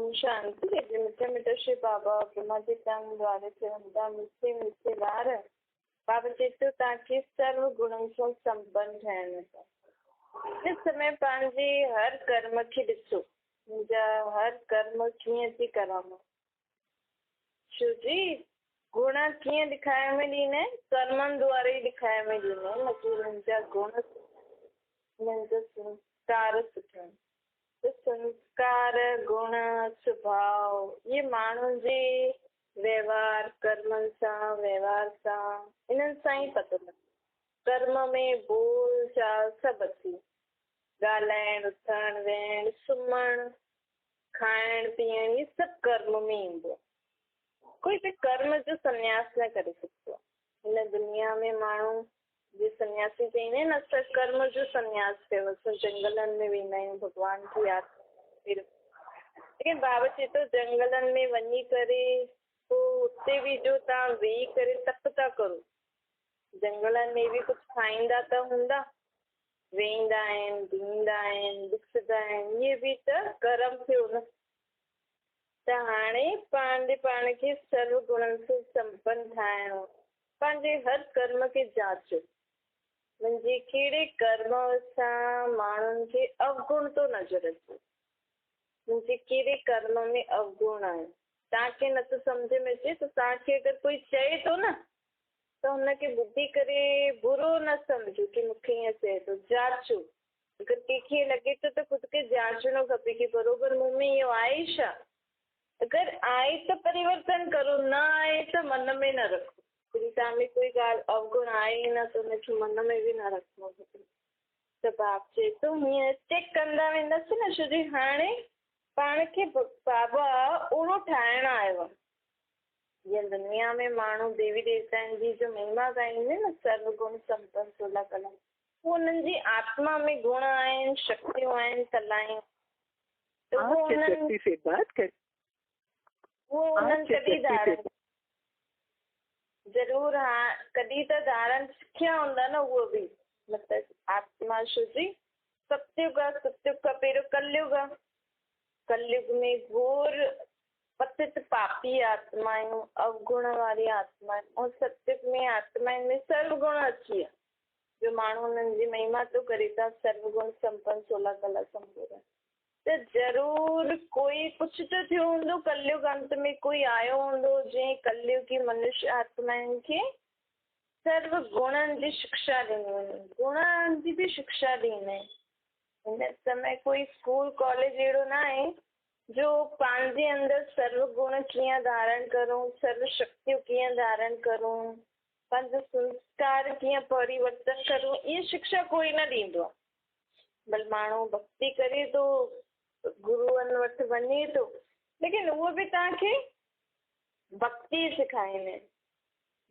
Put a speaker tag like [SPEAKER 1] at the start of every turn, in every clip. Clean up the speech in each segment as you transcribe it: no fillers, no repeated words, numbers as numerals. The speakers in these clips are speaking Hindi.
[SPEAKER 1] ओम शांति। मीठे मीठे श्री बाबा ब्रह्मा जी तंग द्वारे से वंदा मिस्से मिस्से वार बाबा चेतो ताकि सर्व गुणों से संपन्न रहने का इस समय पंहिंजे हर कर्म खे ॾिसो, मुंहिंजा हर कर्म कीअं थी करां। छो जी गुण कीअं ॾेखारे में ॾींदा आहिनि, कर्मनि द्वारा ई ॾेखारे में ॾींदा आहिनि। मतलब मुंहिंजा गुण, मुंहिंजा संस्कार सुठा आहिनि। संस्कार, गुण, स्वभाव ये माण्हुनि जे व्यवहार, कर्मनि सां, व्यवहार सां, इन्हनि सां ई पतो लॻे। कर्म में बोल चाल सभु अची, ॻाल्हाइण, उथण, वेहण, सुम्हण, खाइण, पीअण, ये सभु कर्म में ईंदो। कोई बि कर्म जो संन्यास न करे सघंदो। हिन दुनिया में माण्हू जे सन्यासी चईंदा आहिनि, असां कर्म जो संन्यास कयो, असां जंगलनि में वेंदा आहियूं भॻवान खे यादि। लेकिन बाबा चए थो जंगलनि में वञी करे पोइ हुते बि जो तव्हां वेही करे तप था करो, जंगलनि में बि कुझु खाईंदा त हूंदा, वेहींदा आहिनि, बीहंदा आहिनि, ॾिसंदा आहिनि, इहे बि त कर्म थियो न। त हाणे पंहिंजे पाण खे सर्व गुणनि सां संपन्न ठाहिणो। पंहिंजे हर कर्म खे जांचो, मुंहिंजे कहिड़े कर्म सां माण्हुनि खे अवगुण थो नज़र अचे, मुंहिंजे कहिड़े कर्म में अवगुण आहे। तव्हांखे नथो सम्झ में अचे त तव्हांखे अगरि कोई चए थो न त हुनखे ॿुधी करे बुरो न सम्झो की मूंखे ईअं चए थो, जांचो। अगरि कंहिंखे लॻे थो त ख़ुदि खे जांचणो खपे की बराबरि मूं में इहो आहे छा। अगरि आहे त परिवर्तन करो, न आहे त मन में न रखो। यदि तव्हां में कोई ॻाल्हि अवगुण आहे ई न त हुनखे मन में बि न रखिणो खपे। त बाप चए थो हीअं चेक कंदा वेंदासीं न, छो जो हाणे पाण खे बाबा ओड़ो ठाहिणु आयो आहे। जीअं दुनिया में माण्हू देवी देवताउनि जी जो महिमा ॻाईंदा न, सर्व गुण संपन्न 16 कला, उहो हुननि जी आत्मा में गुण आहिनि, शक्तियूं आहिनि, कलायूं। त उहो हुननि कॾहिं धारण ज़रूर, हा कॾहिं त धारण सिखिया हूंदा न उहो बि। मतिलबु आत्मा शुद्धि सत्युग आहे, सत्युग खां पहिरियों कलयुग आहे। कलयुग में घोर पतित पापी आत्मायूं, अवगुण वारी आत्मायूं, ऐं सत्युग में आत्माउनि में सर्वगुण अची विया, जो माण्हू हुननि जी महिमा थो करे था, सर्वगुण संपन्न 16 कला संपूर्ण। त ज़रूर कोई कुझु त थियो हूंदो, कलयुग अंत में कोई आयो हूंदो जंहिं कलयुग की मनुष्य आत्माउनि खे सर्व गुणनि जी शिक्षा ॾिनी हुई, गुणनि जी बि शिक्षा ॾींदा आहिनि। हिन समय कोई स्कूल कॉलेज अहिड़ो न आहे जो पंहिंजे अंदरि सर्व गुण कीअं धारण करूं, सर्व शक्तियूं कीअं धारण करूं, पंहिंजो संस्कार कीअं परिवर्तन करूं, इहा शिक्षा कोई न ॾींदो आहे। भले माण्हू भक्ति करे थो, गुरूअनि वटि वञे थो, लेकिन उहो बि तव्हांखे भक्ति सेखारींदा आहिनि,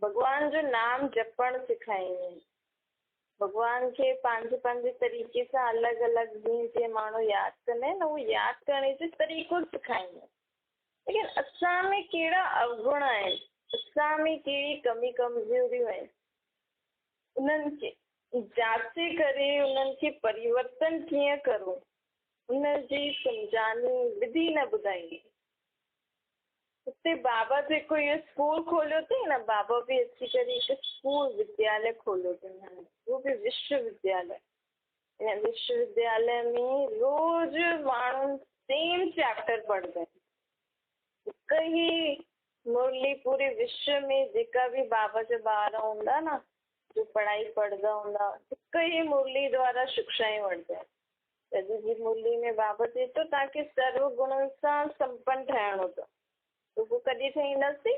[SPEAKER 1] भॻवान जो नाम जपणु सेखारींदा आहिनि, भॻवान खे पंहिंजे पंहिंजे तरीक़े सां अलॻि अलॻि जीअं माण्हू यादि कंदा आहिनि, उहो यादि करण जो तरीक़ो सेखारींदा आहिनि। लेकिन असां में कहिड़ा अवगुण आहिनि, असां में कहिड़ी कमी कमज़ोरियूं आहिनि, उन्हनि खे जांचे करे उन्हनि खे परिवर्तन कीअं करूं, उनजी सम्झानी विधि न ॿुधाईंदी। हुते बाबा जेको इहो स्कूल खोलियो अथई न, बाबा बि अची करे हिकु स्कूल विद्यालय खोलियो अथई, हाणे उहो बि विश्वविद्यालय। हिन विश्वविद्यालय में रोज़ माण्हू सेम चैप्टर पढ़ंदा आहिनि। हिकु ई मुरली पूरे विश्व में जेका बि बाबा जा ॿार हूंदा न, जो पढ़ाई पढ़ंदा हूंदा, हिकु ई मुरली द्वारा शिक्षाएं वठंदा आहिनि। तॾहिं जी मुरली में बाबा चए थो तव्हांखे सर्व गुणनि सां संपन्न ठहिणो अथव। त उहो कॾहिं ठहींदासीं,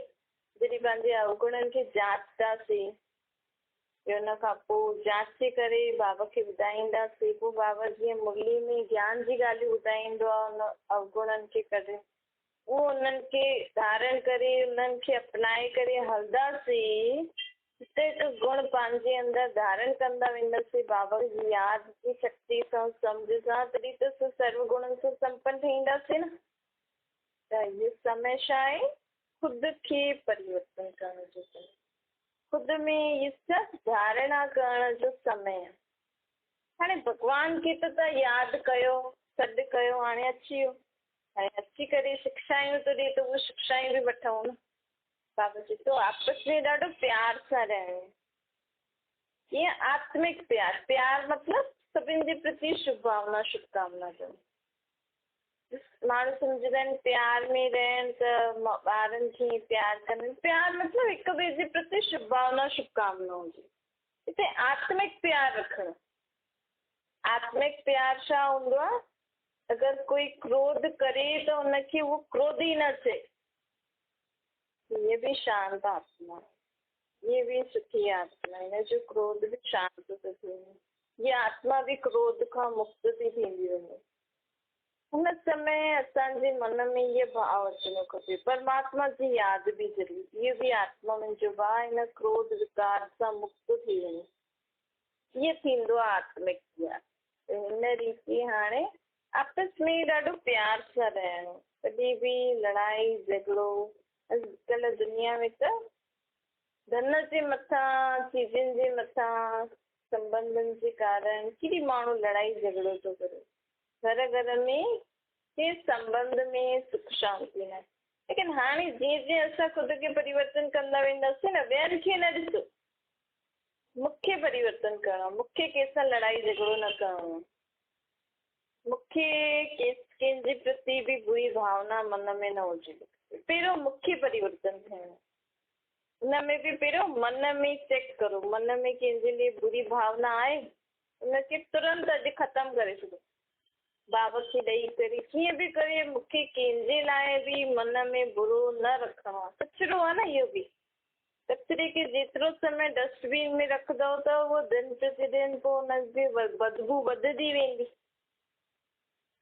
[SPEAKER 1] जॾहिं पंहिंजे अवगुणनि खे जांचंदासीं, हुन खां पोइ जांचे करे बाबा खे ॿुधाईंदासीं। पोइ बाबा जीअं मुरली में ज्ञान जी ॻाल्हियूं ॿुधाईंदो आहे, हुन अवगुणनि खे कढे, उहो उन्हनि खे धारण करे, उन्हनि खे अपनाए करे हलंदासीं, हिते त गुण पंहिंजे अंदरि धारण कंदा वेंदासीं बाबा जी यादि जी शक्ति सां, सम्झ सां, तॾहिं त सर्व गुणनि सां संपन्न थींदासीं न। त इहो समय छा आहे, ख़ुदि खे परिवर्तन करण जो समय, ख़ुदि में इहे सभु धारणा करण जो समय आहे। हाणे भॻवान खे त यादि कयो, सॾु कयो, हाणे अची वियो, हाणे अची करे शिक्षायूं थो ॾे त उहे शिक्षायूं बि वठूं न। बाबा चए थो आपस में ॾाढो प्यार सां रहणो, ईअं आत्मिक प्यार, प्यार मतिलबु सभिनि जे प्रति शुभ भावना शुभकामना ॾियणु। माण्हू सम्झंदा आहिनि प्यार में रहनि त ॿारनि खे प्यार कनि, प्यार मतिलबु हिक ॿिए जे प्रति शुभ भावना शुभकामना हुजे। हिते आत्मिक प्यार रखणु, आत्मिक प्यार छा हूंदो आहे? अगरि कोई क्रोध करे त हुनखे उहो क्रोधी न चए, ये भी शांत आत्मा, ये भी सुठी आत्मा, हिन जो क्रोध बि शांत थो थिए, ये आत्मा बि क्रोध खां मुक्त थी थींदी वञे। हुन समय असांजे मन में इहो भाव अचिणो खपे, परमात्मा जी यादि बि ज़रूरी, इहो बि आत्मा मुंहिंजो भाउ हिन क्रोध विकार सां मुक्त थी वञे, इहो थींदो आहे आत्मिक प्यार। त हिन रीति हाणे आपस में ॾाढो प्यार सां रहणो, कॾहिं बि लड़ाई झगड़ो, अॼुकल्ह दुनिया में त धन जे मथां, चीजनि जे मथां, संबंधनि जे कारण केॾी माण्हू लड़ाई झगड़ो थो करे, घर घर में के संबंध में सुख शांति न। लेकिन हाणे जीअं जीअं असां ख़ुदि खे परिवर्तन कंदा वेंदासीं न, ॿियनि खे न ॾिसो, मूंखे परिवर्तन करणो, मूंखे कंहिंसां लड़ाई झगड़ो न करणो, मूंखे कंहिंजे प्रति बि बुरी भावना मन में न हुजे। पहिरियों मूंखे परिवर्तन थियणो, हुन में बि पहिरियों मन में चेक करो, मन में कंहिंजे लिए बुरी भावना आहे हुनखे तुरंत अॼु ख़तमु करे छॾो, बाबा खे ॾेई करे कीअं बि करे मूंखे कंहिंजे लाइ बि मन में बुरो न रखणो आहे। कचिरो आहे न इहो बि, कचिरे खे जेतिरो समय डस्टबिन में रखंदव त उहो दिन प्रतिदिन पोइ हुनजी बदबू वधंदी वेंदी।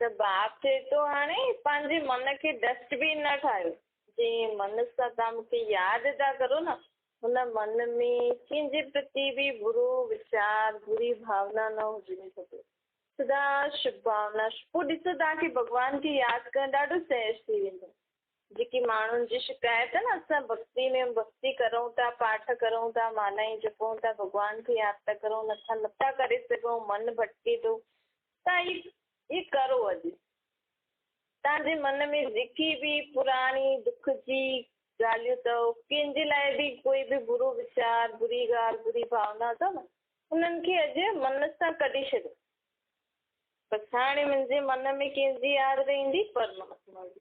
[SPEAKER 1] त बाप चए थो हाणे पंहिंजे मन खे डस्टबिन न ठाहियो, जंहिं मन सां तव्हां मूंखे यादि था करो न, हुन मन में कंहिंजे प्रति बि बुरो वीचार, बुरी भावना न हुजणी खपे, सदा शुभ भावना। पोइ ॾिसो तव्हांखे भॻवान खे यादि करणु ॾाढो सहज थी वेंदो। जेकी माण्हुनि जी शिकायत आहे न, असां भक्ति में भक्ति करूं था, पाठ करूं था, मालायूं जपूं था, भॻवान खे यादि था करूं, नथा करे सघूं, मन भटके थो, तव्हां ये करो। अॼु तव्हांजे मन में जेकी बि पुराणी दुख जी ॻाल्हियूं अथव, कंहिंजे लाइ बि कोई बि बुरो वीचार, बुरी ॻाल्हि, बुरी भावना अथव न, उन्हनि खे अॼु मन सां कढी छॾियो। बसि हाणे मुंहिंजे मन में कंहिंजी यादि रहंदी? परमात्मा जी।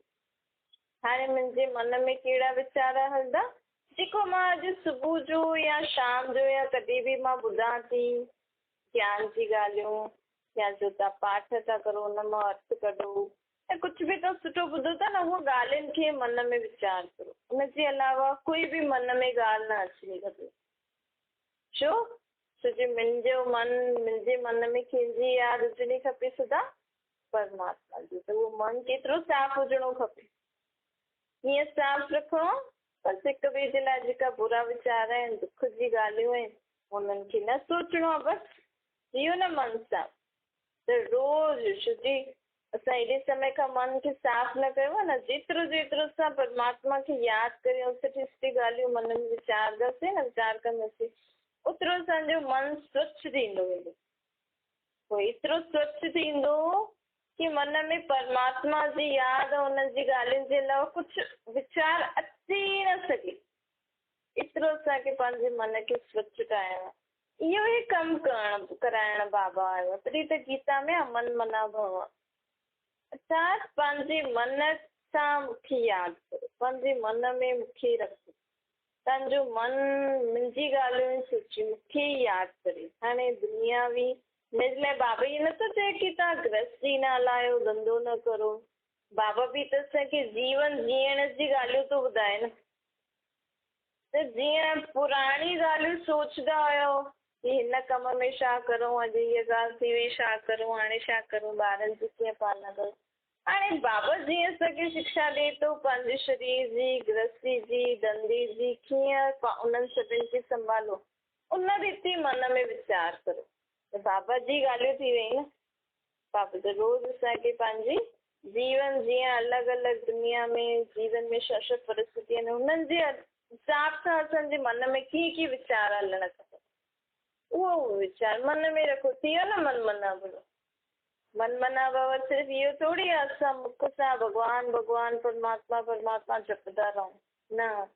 [SPEAKER 1] हाणे मुंहिंजे मन में कहिड़ा वीचार हलंदा? जेको मां अॼु सुबुह जो या शाम जो या कॾहिं बि मां ॿुधां थी ज्ञान जी ॻाल्हियूं, या जो तव्हां पाठ था करो हुन मां अर्थ कढो, ऐं कुझु बि तव्हां सुठो ॿुधो था न, उहो ॻाल्हियुनि खे मन में वीचार करो, हुनजे अलावा कोई बि मन में ॻाल्हि न अचणी खपे। छो? छोजो मुंहिंजे मन में कंहिंजी यादि हुजणी खपे? सदा परमात्मा जी। त उहो मन केतिरो साफ़ हुजणो खपे? कीअं साफ़ रखणो? बसि हिक ॿिए जे लाइ जेका बुरा वीचार आहिनि, दुख जी ॻाल्हियूं आहिनि, उन्हनि खे न सोचणो आहे, बसि जियो न मन सां। त रोज़ छोजी असां एॾे समय खां मन खे साफ़ न कयो आहे न, जेतिरो असां परमात्मा खे यादि करे सुठी सुठी ॻाल्हियूं मन में वीचारंदासीं न, वीचार कंदासीं, ओतिरो असांजो मन स्वच्छ थींदो वेंदो। पोइ एतिरो स्वच्छ थींदो कि मन में परमात्मा जी यादि, हुनजी ॻाल्हियुनि जे अलावा कुझु वीचार अची न सघे। एतिरो असांखे पंहिंजे मन खे स्वच्छ ठाहिणो आहे। इहो ई कमु कराइण बाबा आयो। तॾहिं त गीता में मन मना भव, अर्थात पंहिंजे मन सां मूंखे यादि करो, पंहिंजे मन में मूंखे रखो, तव्हांजो मन मुंहिंजी ॻाल्हियूं सोची मूंखे यादि करे। हाणे दुनियावी हिनजे लाइ बाबा इहो नथो चए कि तव्हां गृहस्थी न हलायो, धंधो न करो। बाबा बि त असांखे जीवन जीअण जी ॻाल्हियूं थो ॿुधाए न। त जीअं पुराणी ॻाल्हियूं सोचंदा हुयो कि हिन कम में छा करूं, अॼु हीअ ॻाल्हि थी वई छा करूं, हाणे छा करूं, ॿारनि जी कीअं पालना करूं। हाणे बाबा जीअं असांखे शिक्षा ॾिए थो पंहिंजे शरीर जी, गृहस्थी जी, धंधे जी, कीअं उन्हनि सभिनि खे संभालो, उन रीति मन में वीचार करो। त बाबा जी ॻाल्हियूं थी वई न। बाबा त रोज़ असांखे पंहिंजी जीवन जीअं अलॻि अलॻि दुनिया में जीवन में छा छा परिस्थिति आहिनि, हुननि जे हिसाब सां असांजे मन में कीअं कीअं वीचार हलणु खपे, उहो वीचार मन में रखो। थी वियो न मन मना भलो। मन मना भव सिर्फ इहो थोड़ी आहे असां मुख सां भगवान भगवान परमात्मा परमात्मा जपदा रहूं, न।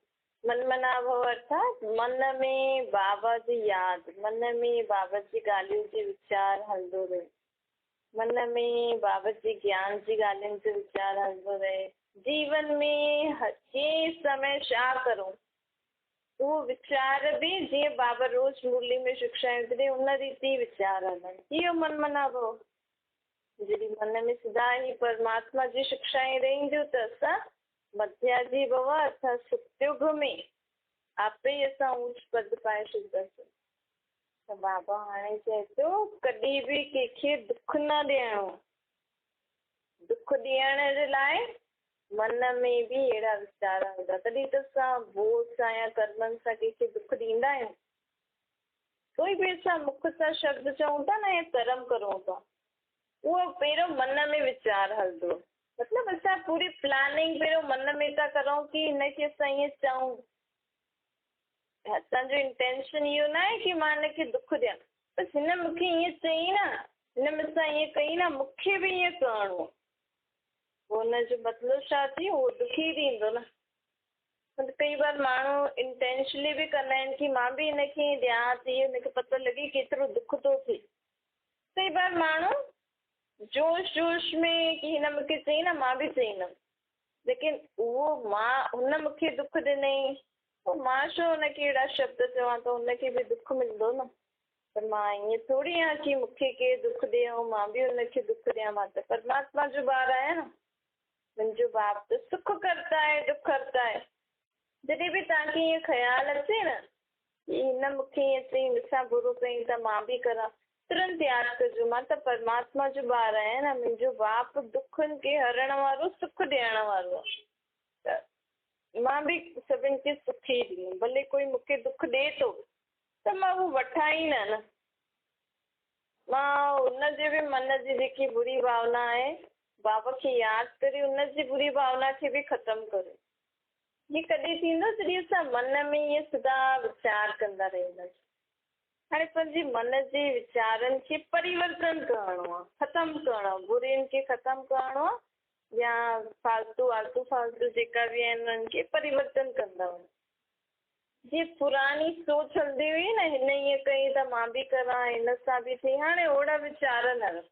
[SPEAKER 1] मन मना भव अर्थात मन में बाबा जी यादि, मन में बाबा जी ॻाल्हियूं जी वीचार हलंदो रहे, मन में बाबा जी ज्ञान जी ॻाल्हियुनि जो वीचार हलंदो रहे। जीवन में कंहिं समय छा करूं उहो वीचार बि जीअं बाबा रोज मुरली में शिक्षाऊं थी ॾे उन रीति वीचार हलनि, इहो मन मना भव। जॾहिं मन में सदा ही परमात्मा जी शिक्षाएं रहंदियूं त असां मध्याजी भव असां सतयुग में आपे ई असां ऊच पद पाए छॾींदासीं। त बाबा हाणे चए थो कॾहिं बि कंहिंखे दुख न ॾियणो, दुख ॾियण जे लाइ मन में बि अहिड़ा वीचार हूंदा, तॾहिं त असां भोग सां या कर्मनि सां कंहिंखे दुख ॾींदा आहियूं। कोई बि असां मुख सां शब्द चऊं था न या कर्म करूं था, उहो पहिरियों मन में वीचार हलंदो, मतिलबु असां पूरी प्लानिंग पहिरियों मन में था करूं कि हिनखे असां ईअं चऊं। असांजो इंटेंशन इहो न आहे कि मां हिनखे दुख ॾियां, बसि हिन मूंखे ईअं चई न, हिन मूंसां ईअं कई न, मूंखे बि ईअं करिणो, पोइ हुनजो मतिलबु छा थी उहो दुखी थींदो न। कई बार माण्हू इंटेंशनली बि कंदा आहिनि कि मां बि हिनखे ॾियां थी, हिनखे पतो लॻे केतिरो दुख थो थिए। कई बार माण्हू जोश जोश में कि हिन मूंखे चई न मां बि चईंदमि, लेकिन उहो मां हुन मूंखे दुख ॾिनई पोइ मां छो हुनखे अहिड़ा शब्द चवां त हुनखे बि दुख मिलंदो न। त मां ईअं थोरी आहियां कि मूंखे केरु दुख ॾिए ऐं मां बि हुनखे दुख ॾियां, मां त परमात्मा जो ॿार आहियां न। मुंहिंजो बाप त सुख करता है दुख करता है। जॾहिं बि तव्हांखे ईअं ख़्यालु अचे न कि हिन मूंखे ईअं चई मूंसां बुरो कई त मां बि करां, तुरंत यादि कजो मां त परमात्मा जो ॿार आहियां न, मुंहिंजो बाप दुखनि खे हरण वारो सुख ॾियण वारो आहे, त मां बि सभिनि खे सुख ई ॾींदमि। भले कोई मूंखे दुख ॾिए थो त मां उहो वठां ई न, मां हुनजे बि मन जी जेकी बुरी भावना आहे बाबा खे यादि करे हुनजी बुरी भावना खे बि ख़तमु करे। हीअ कॾहिं थींदो जॾहिं असां मन में ईअं सदा वीचार कंदा रहंदासीं। हाणे पंहिंजे मन जे वीचारनि खे परिवर्तन करिणो आहे, ख़तमु करिणो आहे, बुरियुनि खे ख़तमु करिणो आहे या फालतू आलतू फालतू जेका बि आहिनि उन्हनि खे परिवर्तन कंदा वञो। जीअं पुराणी सोच हलंदी हुई न, हिन ईअं कई त मां बि करां, हिन सां बि थिए, हाणे ओड़ा वीचार न रख।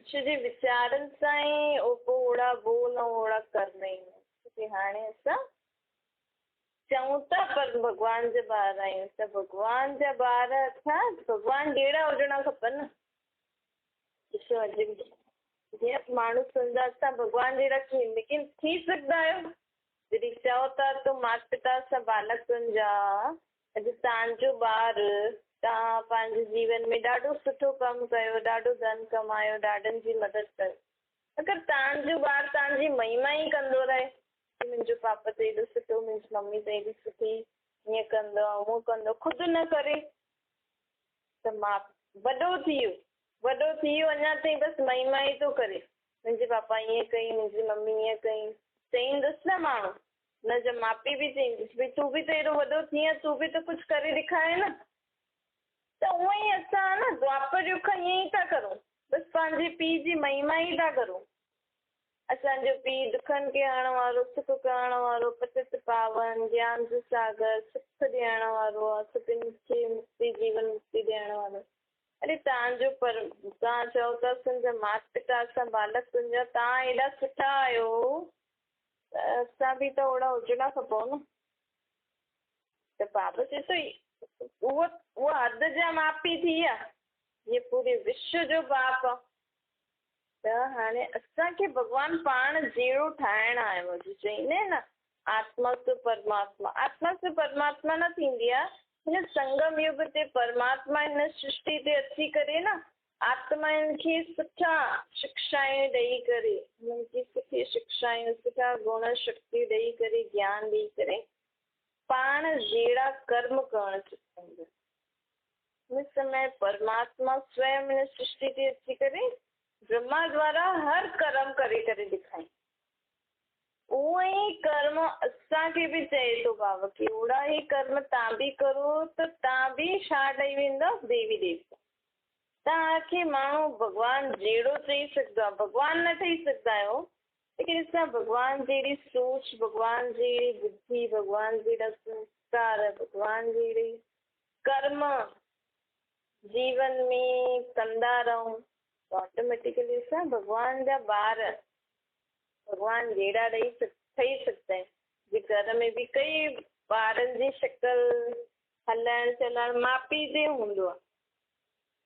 [SPEAKER 1] छो जे वीचारनि सां ई ओड़ा बोल ऐं ओड़ा कर्म ईंदा आहिनि। हाणे असां चऊं था पर भॻवान जा ॿार आहियूं, त भॻवान जा ॿार अर्थात भॻवान जहिड़ा हुजणा खपनि न। ॾिसो अॼु जीअं माण्हू सम्झंदा असां भॻवान जहिड़ा कीअं, लेकिन थी सघंदा आहियो जॾहिं चओ था त माता पिता सां बालकनि जा अॼु तव्हांजो ॿारु, तव्हां पंहिंजे जीवन में ॾाढो सुठो कमु कयो, ॾाढो धन कमायो, ॾाढनि जी मदद कयो, अगरि तव्हांजो ॿारु तव्हांजी महिमा ई कंदो रहे कि मुंहिंजो पापा त एॾो सुठो, मुंहिंजी मम्मी त एॾी सुठी, हीअं कंदो हूअं कंदो, ख़ुदि न करे त मां वॾो थी वियो अञा ताईं बसि महिमा ई थो करे, मुंहिंजे पापा ईअं कई, मुंहिंजी मम्मी ईअं कई, चईंदुसि न माण्हू, हुनजा माउ पीउ बि चईंदुसि भई तूं बि त एॾो वॾो थी वियो, तूं बि त कुझु करे ॾेखारे न। त उअं ई असां न द्वापर युग खां ईअं ई था करूं, बसि पंहिंजे पीउ जी महिमा ई था करूं। असांजो पीउ दुखनि खे हरण वारो, सुख करण वारो, पतित पावन, ज्ञान जो सागर, सुख ॾियण वारो आहे, सभिनि खे मुक्ति जीवन मुक्ति ॾियण वारो। अरे तव्हांजो तव्हां चओ था तुंहिंजा माता पिता असां बालक तुंहिंजा, तव्हां एॾा सुठा आहियो त असां बि त ओड़ा हुजणा खपूं न। त बाबा चए थो उहो हद जा माउ पीउ थी विया, इहे पूरे विश्व जो बाप आहे। त हाणे असांखे भॻवानु पाण जहिड़ो ठाहिणु आयो आहे, चईंदा आहिनि न आत्मा सु परमात्मा, आत्मा सु परमात्मा न थींदी आहे, हिन संगम युग ते परमात्मा हिन सृष्टि ते अची करे न आत्माउनि खे सुठा शिक्षाएं ॾेई करे, हुननि खे सुठी शिक्षाएं, सुठा गुण शक्ति ॾेई करे, ज्ञान ॾेई करे पाण जहिड़ा कर्म करणु सेखारींदा। हिन समय परमात्मा स्वयं हिन सृष्टि ते अची करे ब्रह्मा द्वारा हर कर्म करे करे ॾेखारियो। उहो ई कर्म असांखे बि चए थो बाबा की ओड़ा ई कर्म तव्हां बि करो त तव्हां बि छा ॾेई वेंदव, देवी देवता। तव्हांखे माण्हू भॻवान जहिड़ो चई सघंदो आहे, भॻवान न ठही सघंदा आहियो, लेकिन असां भॻवान जहिड़ी सोच, भॻवान जहिड़ी बुद्धि, भॻवान जहिड़ा संस्कार, भॻवान जहिड़ी कर्म जीवन में कंदा रहूं त ऑटोमेटिकली असां भॻवान जा ॿार, भॻवान जहिड़ा ठही सघंदा आहिनि। जे घर में बि कई ॿारनि जी शिकल, हलण चलण माउ पीउ ते हूंदो आहे,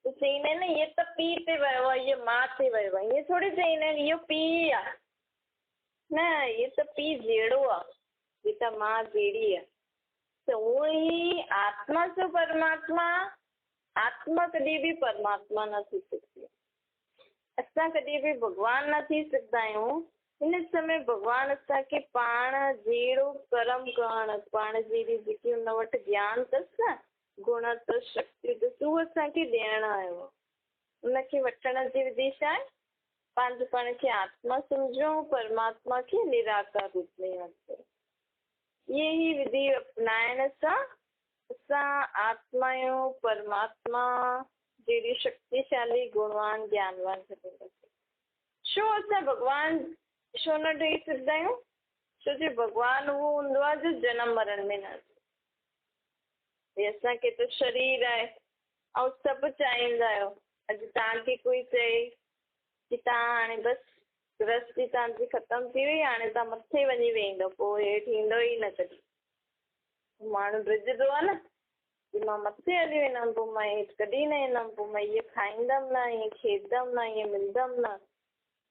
[SPEAKER 1] त चईंदा आहिनि न इहो त पीउ ते वियो आहे, इहो माउ ते वियो आहे, ईअं थोरी चईंदा आहिनि इहो पीउ ई आहे। न, इहो त पीउ जहिड़ो आहे, हीअ त माउ जहिड़ी आहे। त उहो ई आत्मा जो परमात्मा, आत्मा कॾहिं बि परमात्मा न थी सघंदी। असां कॾहिं बि भॻवान न थी सघंदा आहियूं। हिन समय भॻवानु असांखे पाण जहिड़ो कर्म करणु, पाण जहिड़ी जेकी हुन वटि ज्ञान अथसि न, गुण अथसि, शक्ति अथसि, उहो असांखे ॾियणु आयो आहे। उनखे वठण जी विधि छा आहे? पंहिंजो पाण खे आत्मा सम्झो, परमात्मा खे निराकार रूप में यादि करो। इहे ई विधि अपनाइण सां असां आत्मा आहियूं, परमात्मा जहिड़ी शक्तिशाली, गुणवान, ज्ञानवान ठहींदासीं। छो असां भॻवान छो न ठही सघंदा आहियूं? छो जो भॻवानु उहो हूंदो आहे जो जनम मरण में न अचे। असांखे त शरीर आहे ऐं सभु चाहींदा आहियो। अॼु तव्हांखे कोई चए कि तव्हां हाणे बसि गृहस्थी तव्हांजी ख़तमु थी वई, हाणे तव्हां मथे वञी वेहींदो, पोइ हेठि ईंदो ई न कॾहिं। माण्हू ड्रिजंदो आहे न कि मां मथे हली वेंदमि, पोइ मां हेठि कॾहिं न ईंदमि, पोइ मां इहे खाईंदमि न, ईअं खेॾंदमि न, ईअं मिलंदमि न,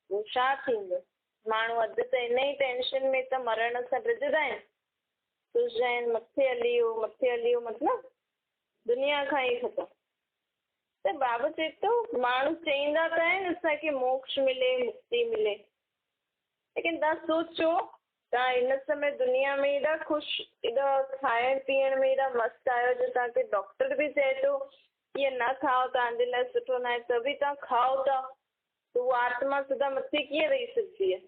[SPEAKER 1] पोइ छा थींदो? माण्हू अधु त इन ई टेंशन में त मरण सां ड्रिजंदा आहिनि। सोचंदा आहिनि मथे हली वियो, मथे हली वियो मतिलबु दुनिया खां ई ख़तमु। त बाबा चए थो माण्हू चाहींदा त आहिनि असांखे मोक्ष मिले, मुक्ति मिले, लेकिन तव्हां सोचो तव्हां हिन समय दुनिया में एॾा ख़ुशि, एॾा खाइण पीअण में एॾा मस्तु आहियो जो तव्हांखे डॉक्टर बि चए थो इहे न खाओ, तव्हांजे लाइ सुठो न आहे, त बि तव्हां खाओ था, त उहा आत्मा सदा मथे कीअं रही सघंदी आहे?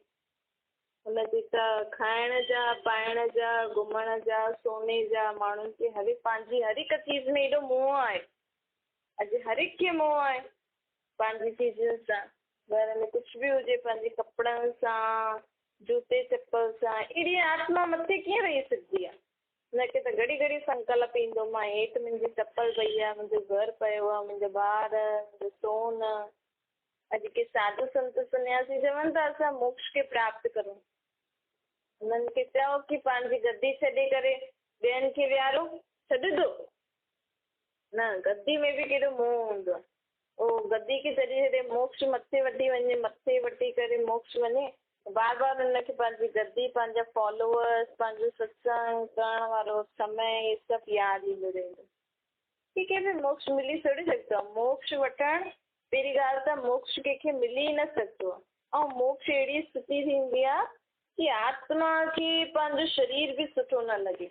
[SPEAKER 1] हुनजी त खाइण जा, पाइण जा, घुमण जा, सोने जा, माण्हुनि खे हर पंहिंजी हर हिकु चीज़ में एॾो मोह आहे। अॼु हर हिकु खे मोह आहे पंहिंजी चीज़ुनि सां। घर में कुझु बि हुजे, पंहिंजे कपिड़नि सां, जूते चप्पल सां, अहिड़ी आत्मा मथे कीअं रही सघंदी आहे? हुनखे त घड़ी घड़ी संकल्प ईंदो, मां हेठि मुंहिंजी चप्पल पई आहे, मुंहिंजो घरु पियो आहे, मुंहिंजा ॿार, मुंहिंजो सोन। अॼु के साधु संत सन्यासी चवनि था असां मोक्ष खे प्राप्त करूं। हुननि खे चओ कि पंहिंजी गद्दी छॾे करे ॿियनि खे विहारो, छॾंदो? न, गद्दी में बि केॾो मोह हूंदो आहे। उहो गद्दी खे छॾे छॾे मोक्ष मथे वठी वञे, मथे वठी करे मोक्ष वञे, बार बार हुनखे पंहिंजी गद्दी, पंहिंजा फॉलोअर्स, पंहिंजो सत्संग करण वारो समय, इहे सभु यादि ईंदो रहंदो। कंहिंखे बि मोक्ष मिली थोरी सघंदो आहे। मोक्ष वठणु पहिरीं ॻाल्हि त मोक्ष कंहिंखे मिली न सघंदो आहे। ऐं मोक्ष अहिड़ी स्थिति थींदी आहे कि आत्मा खे पंहिंजो शरीर बि सुठो न लॻे।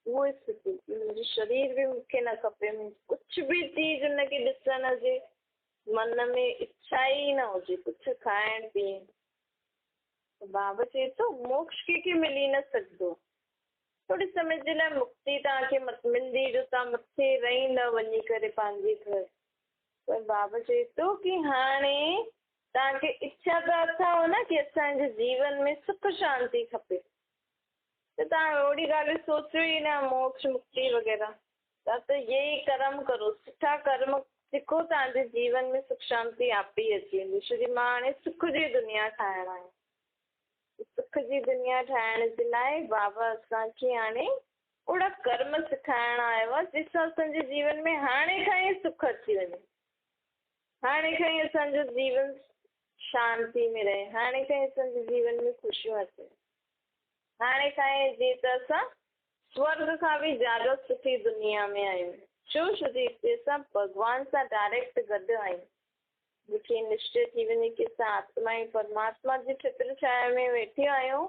[SPEAKER 1] उहो स्थिति, मुंहिंजो शरीर बि मूंखे न खपे, कुझु बि चीज़ हुनखे ॾिसण जे मन में इच्छा ई न हुजे, कुझु खाइण पीअण। बाबा चए थो मोक्ष कंहिंखे मिली न सघंदो। थोरे समय जे लाइ मुक्ति तव्हांखे मिलंदी जो तव्हां मथे रहंदा वञी करे पंहिंजे घर। पर बाबा चए थो कि हाणे तव्हांखे इच्छा त अथव न कि असांजे जीवन में सुख शांति खपे, त तव्हां अहिड़ी ॻाल्हि सोचियो ई न मोक्ष मुक्ति वग़ैरह। तव्हां त इहे ई कर्म करो, सुठा कर्म सिखो, तव्हांजे जीवन में सुख शांति आपे ई अची वेंदी। छो जो मां हाणे सुख जी दुनिया ठाहिण आहियां। सुख जी दुनिया ठाहिण जे लाइ बाबा असांखे हाणे ओड़ा कर्म सिखाइण आयो आहे जंहिंसां असांजे जीवन में हाणे खां ई सुख अची वञे, हाणे खां ई असांजो जीवन शांति में रहे, हाणे खां ई असांजे जीवन में ख़ुशियूं अचे, हाणे खां ई जीअं त असां स्वर्ग खां बि ज़्यादा सुठी दुनिया में आहियूं। छो जो हिते असां भॻवान सां डायरेक्ट गॾु आहियूं। मूंखे निश्चय थी वञे कि असां आत्मा ऐं परमात्मा जी छत्र छाया में वेठा आहियूं,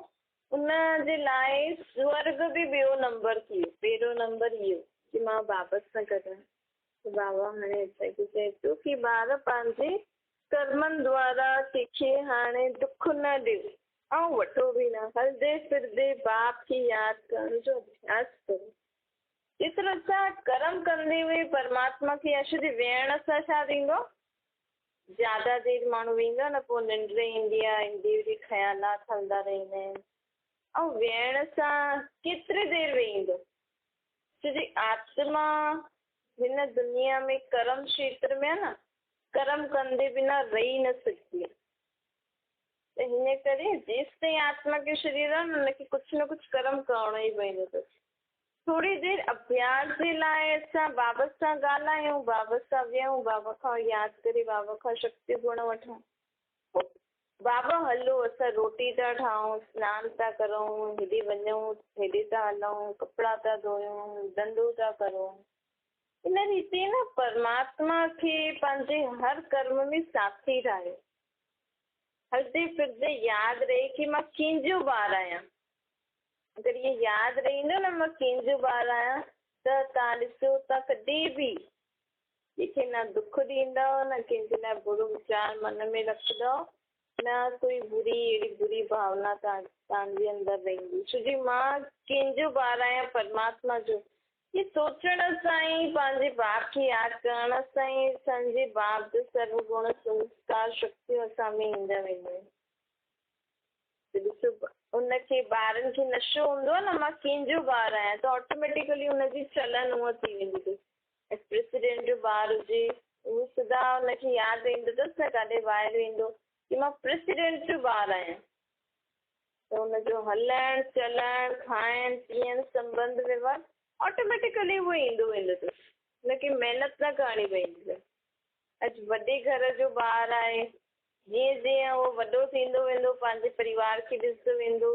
[SPEAKER 1] उन जे लाइ स्वर्ग बि ॿियो नंबर थी वियो। पहिरियों नंबर इहो कि मां बाबा सां गॾु आहियां। बाबा हाणे असांखे चए थो कि ॿार पंहिंजे कर्मनि द्वारा कंहिंखे हाणे दुख न ॾियो ऐं वठो बि न। हलंदे फिरदे बाप खे यादि करण जो अभ्यास करो। जेतिरो असां कर्म कंदे हुए परमात्मा खे अशुद्ध वेहण सां छा थींदो? ज़्यादा देरि माण्हू वेंदो न पोइ निंड ईंदी आहे, ईंदी ख़्यालात हलंदा रहंदा आहिनि। ऐं वेहण सां केतिरी देरि वेहींदो, छोजी आत्मा हिन दुनिया में कर्म क्षेत्र में आहे न, कर्म कंदे बिना रही न सघंदी आहे। त हिन करे जेसि ताईं आत्मा खे शरीर आहे न, हुनखे कुझु न कुझु कर्म करणो ई पवंदो अथसि। थोरी देरि अभ्यास जे लाइ असां बाबा सां ॻाल्हायूं, बाबा सां वियूं, बाबा खां यादि करे बाबा खां शक्ति गुण वठूं। बाबा हलो असां रोटी था ठाहियूं, सनानु था करूं, हेॾे वञूं, हेॾे था हलूं, कपिड़ा था धोयूं, धंधो था करूं। इन रीति न परमात्मा खे पंहिंजे हर कर्म में साथी ठाहियो। हलंदे फिरदे यादि रहे कि मां कंहिंजो ॿारु आहियां। अगरि इहे यादि रहंदो न मां कंहिंजो ॿारु आहियां, त तव्हां ॾिसो तव्हां कॾहिं बि कंहिंखे न दुख ॾींदव, न कंहिंजे लाइ बुरो वीचार मन में रखंदव, न कोई बुरी भावना तव्हांजे अंदरि रहंदी। छोजी मां कंहिंजो ॿारु आहियां, परमात्मा जो। ये सोचण सां ई पंहिंजे बाप खे यादि करण सां ई असांजे बाप जो सर्व गुण संस्कार शक्तियूं असां में ईंदा वेंदा आहिनि। ॾिसो उनखे ॿारनि खे नशो हूंदो आहे न, मां कंहिंजो ॿारु आहियां, त ऑटोमेटिकली हुनजी चलन हूअं थी वेंदी अथसि। प्रेसिडेंट जो ॿारु हुजे, उहो सदा हुनखे यादि रहंदो अथसि न, काॾे ॿाहिरि वेंदो कि मां प्रेसिडेंट जो ॿारु आहियां। त हुनजो हलणु चलणु खाइणु पीअणु संबंध व्यवहार ऑटोमेटिकली उहो ईंदो वेंदो अथसि, हुनखे महिनत न करणी पवंदी अथसि। अॼु वॾे घर जो ॿारु आहे, जीअं जीअं उहो वॾो थींदो वेंदो पंहिंजे परिवार खे ॾिसंदो वेंदो,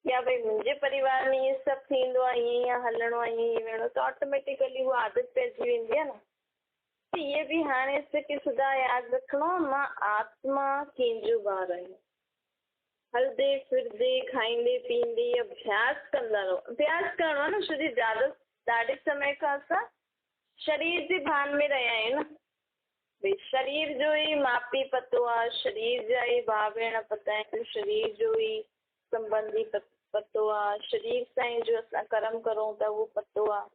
[SPEAKER 1] या भई मुंहिंजे परिवार में इहे सभु थींदो आहे, ईअं ईअं हलणो आहे, ईअं ईअं वेहणो, त ऑटोमेटिकली उहा आदत पइजी वेंदी आहे न। त इहे बि हाणे असांखे सदा यादि रखिणो आहे, मां आत्मा कंहिंजो ॿारु आहियां। हलंदे फिरदे खाईंदे पीअंदे अभ्यास कंदा रहो। अभ्यास करणो आहे न, छोजी ॾाढे समय खां असां शरीर जे भान में रहिया आहियूं न। भई शरीर जो ई माउ पीउ पतो आहे, शरीर जा ई भाउ भेण पता आहिनि, शरीर जो ई संबंधी पतो आहे, शरीर सां ई जो असां कर्म करूं था उहो पतो आहे।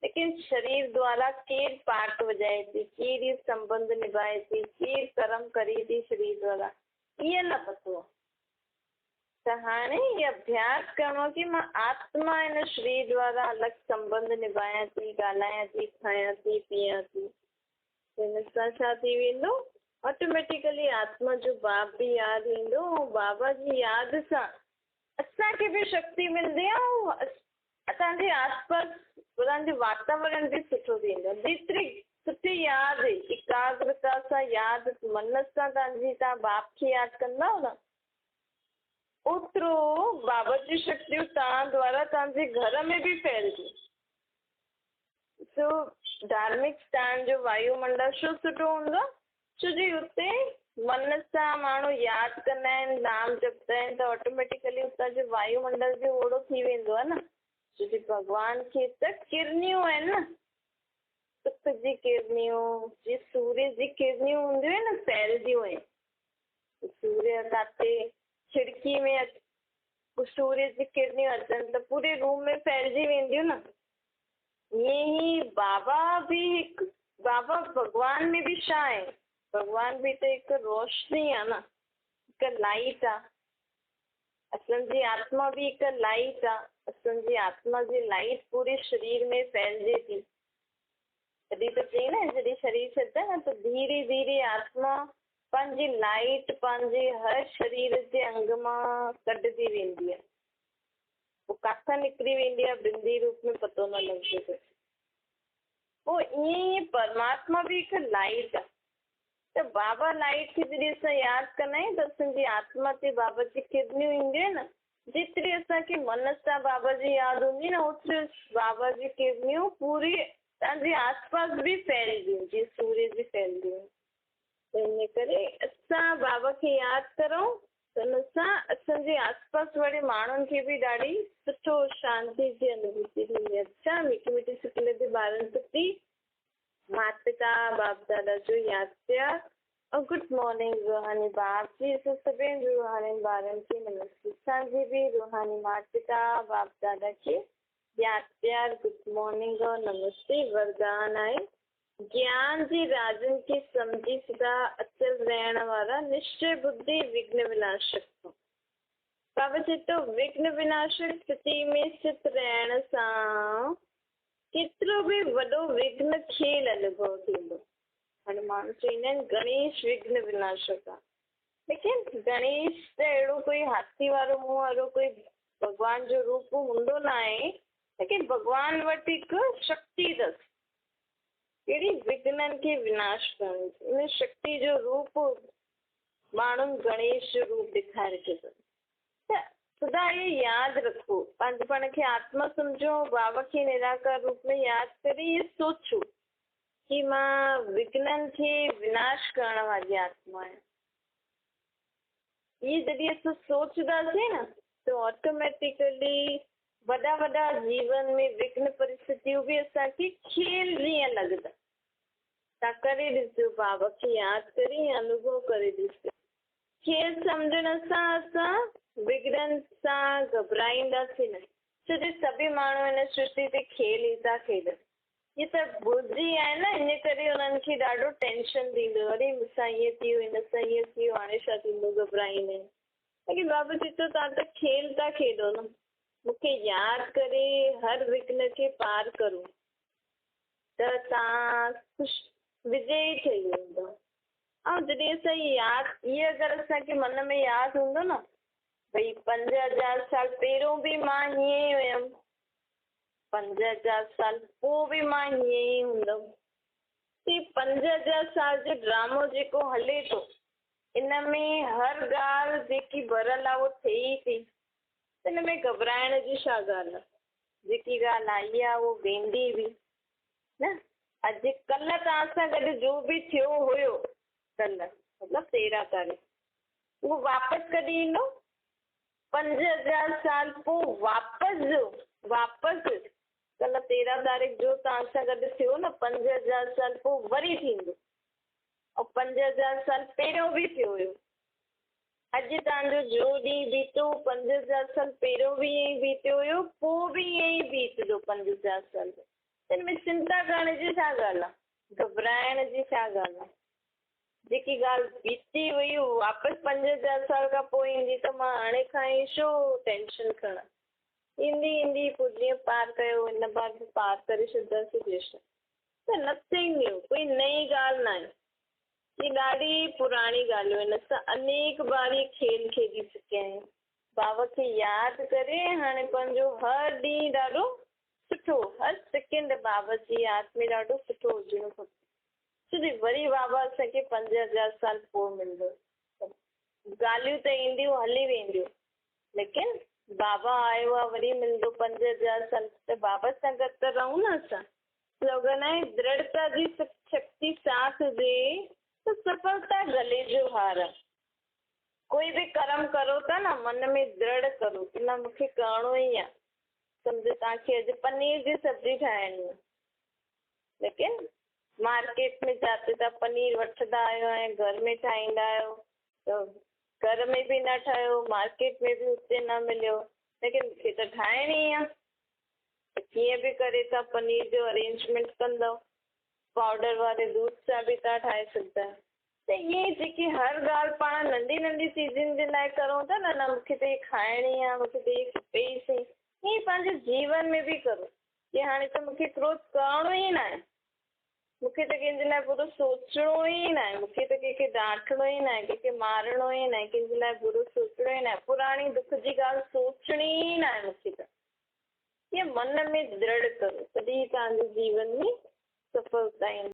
[SPEAKER 1] लेकिन शरीर द्वारा केरु पार्ट वॼाए थी, केरु इहो संबंध निभाए थी, केरु कर्म करे थी शरीर द्वारा, इहो न पतो आहे। त हाणे इहो अभ्यास करिणो कि मां आत्मा हिन शरीर द्वारा अलॻि संबंध निभायां थी, ॻाल्हायां थी, खायां थी, पीयां थी। हिन सां छा थी वेंदो, ऑटोमेटिकली आत्मा जो बाप बि यादि ईंदो, ऐं बाबा जी यादि सां असांखे बि शक्ति मिलंदी आहे, ऐं असांजे आसपास तव्हांजो वातावरण बि सुठो थींदो। जेतिरी सुठी यादि एकाग्रता सां यादि मन सां तव्हां बाप खे यादि कंदव न, ओतिरो बाबा जी शक्तियूं तव्हां द्वारा तव्हांजे घर में बि फैलंदियूं। सो धार्मिक स्थान जो वायुमंडल छो सुठो हूंदो, छोजी हुते मन सां माण्हू यादि कंदा आहिनि, नाम जपंदा आहिनि, त ऑटोमेटिकली हुतां जो वायुमंडल बि ओड़ो थी वेंदो आहे न। छोजी भॻवान खे त किरनियूं आहिनि न, सुख जी किरनियूं, जीअं सूर्य जी किरनियूं हूंदियूं आहिनि न, फैलदियूं आहिनि। सूर्य किथे खिड़की में सूर्य जी किरनियूं अचनि त पूरे रूम में फैलिजी वेंदियूं न। ईअं ई बाबा भॻवान में बि छा आहे, भॻवान बि त हिकु रोशनी आहे न, हिकु लाइट आहे। असांजी आत्मा बि हिकु लाइट आहे, असांजी आत्मा जी लाइट पूरे शरीर में फैलिजे थी। तॾहिं त चई न, जॾहिं शरीर छॾंदा न त धीरे धीरे आत्मा पंहिंजी लाइट पंहिंजे हर शरीर जे अंग मां कढंदी वेंदी आहे। पोइ किथां निकिरी वेंदी आहे बिंदी रूप में पतो न लॻंदो अथसि। पोइ ईअं ई परमात्मा बि हिकु लाइट आहे। त बाबा लाइट खे जॾहिं असां यादि कंदा आहियूं त असांजी आत्मा ते बाबा जी किरनियूं ईंदियूं आहिनि न। जेतिरी असांखे मन सां बाबा जी यादि हूंदी न, ओतिरी बाबा जी किरनियूं पूरी तव्हांजे आसपास बि फैलदियूं, जीअं सूर्य जी फैलदियूं। त इन करे असां बाबा खे यादि करूं त हुन सां असांजे आसपास वारे माण्हुनि खे बि ॾाढी सुठो शांती जी अनुभूति थींदी आहे। अच्छा मीठी मीठी सिकल जे ॿारनि प्रति माता पिता बाप दादा जो यादि प्यार और गुड मॉर्निंग रूहानी बाप जी सभिनि रूहानी ॿारनि खे नमस्ते। असांजी बि रूहानी माता पिता बाप दादा खे यादि प्यार गुड मॉर्निंग और नमस्ते वरदान आहे। ज्ञान जी राजन खे सम्झी सदा अचल रहण वारा निश्चय बुद्धि विघ्न विनाशक। बाबा चए थो विघ्न विनाशक स्थिति में स्थित रहण सां केतिरो बि वॾो विघ्न खेल अनुभव थींदो। हाणे माण्हू चवंदा आहिनि गणेश विघ्न विनाशक आहे, लेकिन गणेश त अहिड़ो कोई हाथी वारो मुंहुं वारो कोई भॻवान जो रूप हूंदो न आहे, लेकिन भॻवान वटि हिकु शक्ति अथसि कहिड़ी विघ्ननि खे विनाश करण जी। उन शक्ति जो रूप माण्हुनि गणेश जो रूप ॾेखारे छॾियो। त सदा इहे यादि रखो, पंहिंजे पाण खे आत्मा सम्झो, बाबा खे निराकार रूप में यादि करे इहे सोचो कि मां विघ्ननि खे विनाश करण वारी आत्मा आहियां। ये जॾहिं असां सोचदासीं न त ऑटोमेटिकली वॾा वॾा जीवन में विघ्न परिस्थितियूं बि असांखे खेल जीअं लॻंदा। तव्हां करे ॾिसजो, बाबा खे यादि करे अनुभव करे ॾिसजो। खेल सम्झण सां असां विघ्ननि सां घबराईंदासीं न, छो जो सभई माण्हू हिन सृष्टि ते खेल ई था खेॾनि। इहे त बुद्धि आहे न, इन करे उन्हनि खे ॾाढो टेंशन थींदो, अरे मूंसां ईअं थी वियो, हिन सां ईअं थी वियो, हाणे छा थींदो, घबराईंदा आहिनि। लेकिन बाबा चए थो तव्हां त खेल था खेॾो न, मूंखे यादि करे हर विघ्न खे पार करो त तव्हां ख़ुशि विजयी ठही वेंदव। ऐं जॾहिं असां यादि, इहे अगरि असांखे मन में यादि हूंदो न भई 5000 साल पहिरियों बि मां हीअं ई हुयमि, 5000 साल पोइ बि मां हीअं ई हूंदमि, ते 5000 साल जो ड्रामो जेको हले थो इन में हर ॻाल्हि जेकी भरियलु आहे उहो थिए ई थी, त हिन में घबराइण जी छा ॻाल्हि आहे। जेकी ॻाल्हि आई आहे उहो वेंदी बि न। अॼु कल्ह तव्हां सां गॾु जो बि थियो हुयो, कल्ह मतिलबु 13 तारीख़, उहो वापसि कॾहिं ईंदो? 5000 साल पोइ वापसि कल्ह 13 तारीख़ जो तव्हां सां गॾु थियो न, 5000 साल पोइ वरी थींदो। ऐं 5000 साल पहिरियों बि थियो हुयो। अॼु तव्हांजो जो ॾींहुं बीतो 5000 साल पहिरियों बि ईअं ई बीतो हुयो, पोइ बि ईअं ई बीतंदो 5000 साल। हिन में चिंता करण जी छा ॻाल्हि आहे, घबराइण जी छा ॻाल्हि आहे। जेकी ॻाल्हि बीती हुई वापसि 5000 साल खां पोइ ईंदी, त मां हाणे खां ई छो टेंशन खणां। ईंदी ईंदी पोइ जीअं पार कयो, हिन बार बि पार करे छॾींदासीं कृष्ण। त नथिंग न्यू, कोई नई ॻाल्हि न आहे, ये ॾाढी पुराणी ॻाल्हियूं आहिनि। असां अनेक बार ये खेल खेॾी चुकिया आहियूं। बाबा खे यादि करे हाणे पंहिंजो हर ॾींहुं ॾाढो सुठो, हर सेकेंड बाबा जी यादि में ॾाढो सुठो हुजणो खपे। छो जो वरी बाबा असांखे 5000 साल पोइ मिलंदो। ॻाल्हियूं त ईंदियूं हली वेंदियूं, लेकिन बाबा आयो आहे वरी मिलंदो 5000 साल, त बाबा सां गॾु त रहूं न असां। स्लोगन आहे दृढ़ता जी शक्ति साथ दे तो सफलता गले जो हार। कोई भी कर्म करो था न, मन में दृढ़ करो कि न मूंखे करिणो ई आहे। सम्झो तव्हांखे अॼु पनीर जी सब्जी ठाहिणी आहे, लेकिन मार्केट में जाते तव्हां पनीर वठंदा आहियो ऐं घर में ठाहींदा आहियो, त घर में बि न ठहियो, मार्केट में बि उते न मिलियो, लेकिन मूंखे त ठाहिणी आहे। त कीअं बि करे तव्हां पनीर जो अरेंजमेंट कंदव, पाउडर वारे दूध सां बि तव्हां ठाहे सघंदा आहियो। त इहे जेकी हर ॻाल्हि पाण नंढी नंढी चीज़ुनि जे लाइ करूं था न मूंखे त इहे खाइणी आहे, मूंखे त इहे खपे ई सही, ईअं पंहिंजे जीवन में बि करो कि हाणे त मूंखे क्रोध करिणो ई न आहे, मूंखे त कंहिंजे लाइ बुरो सोचणो ई न आहे, मूंखे त कंहिंखे डांटणो ई न आहे, कंहिंखे मारणो ई न आहे, कंहिंजे लाइ बुरो सोचणो ई न आहे, पुराणी दुख जी ॻाल्हि सोचणी ई न आहे मूंखे त। ईअं मन में दृढ़ करो, तॾहिं तव्हांजे जीवन में सफलता ईंदी।